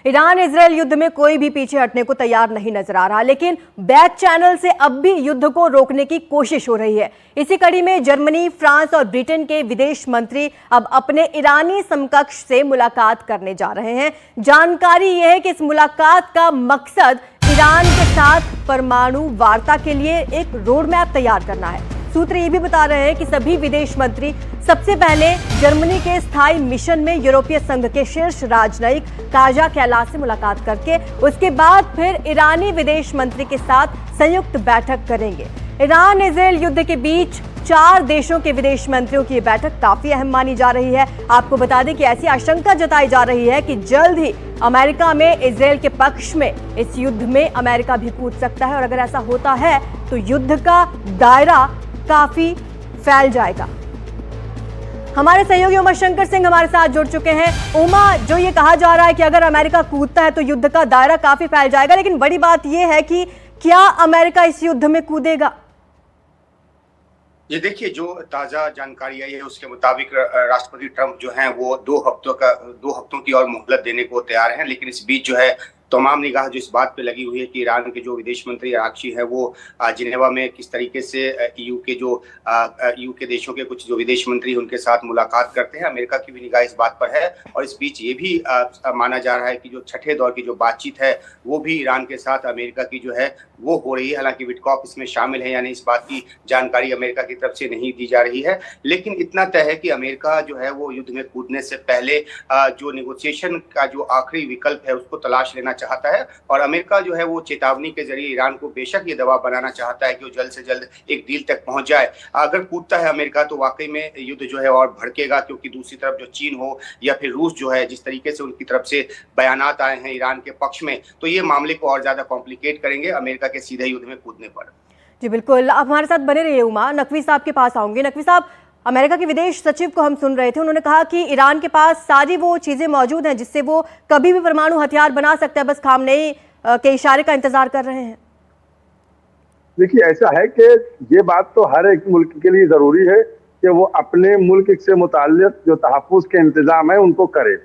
Iran Israel युद्ध में कोई भी पीछे हटने को तैयार नहीं नजर आ रहा, लेकिन बैक चैनल से अब भी युद्ध को रोकने की कोशिश हो रही है। इसी कड़ी में जर्मनी, फ्रांस और ब्रिटेन के विदेश मंत्री अब अपने ईरानी समकक्ष से मुलाकात करने जा रहे हैं। जानकारी यह है कि इस मुलाकात का मकसद ईरान के साथ परमाणु वार्ता के लिए एक रोड मैप तैयार करना है। सूत्र ये भी बता रहे हैं कि सभी विदेश मंत्री सबसे पहले जर्मनी के स्थायी मिशन में यूरोपीय संघ के शीर्ष राजनयिक काजा कैलास से मुलाकात करके उसके बाद फिर ईरानी विदेश मंत्री के साथ संयुक्त बैठक करेंगे। ईरान इजरायल युद्ध के बीच 4 देशों के विदेश मंत्रियों की बैठक काफी अहम मानी जा रही है। आपको बता दें कि ऐसी आशंका जताई जा रही है कि जल्द ही अमेरिका में इजरायल के पक्ष में इस युद्ध में अमेरिका भी कूद सकता है और अगर ऐसा होता है तो युद्ध का दायरा काफी फैल जाएगा। हमारे सहयोगी उमा शंकर सिंह हमारे साथ जुड़ चुके हैं। उमा, जो ये कहा जा रहा है कि अगर अमेरिका कूदता है तो युद्ध का दायरा काफी फैल जाएगा, लेकिन बड़ी बात यह है कि क्या अमेरिका इस युद्ध में कूदेगा? ये देखिए, जो ताजा जानकारी आई है उसके मुताबिक राष्ट्रपति ट्रंप जो हैं वो 2 हफ्तों की और मोहलत देने को तैयार हैं, लेकिन इस बीच जो है तमाम निगाह जो इस बात पे लगी हुई है कि ईरान के जो विदेश मंत्री अरागची है वो जिनेवा में किस तरीके से ईयू के देशों के कुछ जो विदेश मंत्री उनके साथ मुलाकात करते हैं। अमेरिका की भी निगाह इस बात पर है और इस बीच ये भी माना जा रहा है कि जो छठे दौर की जो बातचीत है वो भी ईरान के साथ अमेरिका की जो है वो हो रही है। हालांकि विटकॉफ इसमें शामिल है, यानी इस बात की जानकारी अमेरिका की तरफ से नहीं दी जा रही है, लेकिन इतना तय है कि अमेरिका जो है वो युद्ध में कूदने से पहले जो नेगोशिएशन का जो आखिरी विकल्प है उसको तलाश लेना चाहता है और अमेरिका जो है वो चेतावनी के जरिए ईरान को बेशक ये दबाव बनाना चाहता है कि वो जल्द से जल्द एक डील तक पहुंच जाए। अगर कूदता है अमेरिका तो वाकई में युद्ध जो है और भड़केगा, क्योंकि दूसरी तरफ जो चीन हो या फिर रूस जो है, जिस तरीके से उनकी तरफ से बयानात आए हैं ईरान के पक्ष में, तो ये मामले को और ज्यादा कॉम्प्लिकेट करेंगे अमेरिका के सीधे युद्ध में कूदने पर। जी बिल्कुल, आप हमारे साथ बने रहिए। उमा, नकवी साहब के पास आऊंगे। नकवी साहब, अमेरिका के विदेश सचिव को हम सुन रहे थे, उन्होंने कहा कि ईरान के पास सारी वो चीजें मौजूद हैं जिससे वो कभी भी परमाणु हथियार बना सकता है, बस खामनेई के इशारे का इंतजार कर रहे हैं। देखिए, ऐसा है कि ये बात तो हर एक मुल्क के लिए जरूरी है कि वो अपने मुल्क से मुताल्लिक जो तहफ्फुज़ के इंतजाम है उनको करे।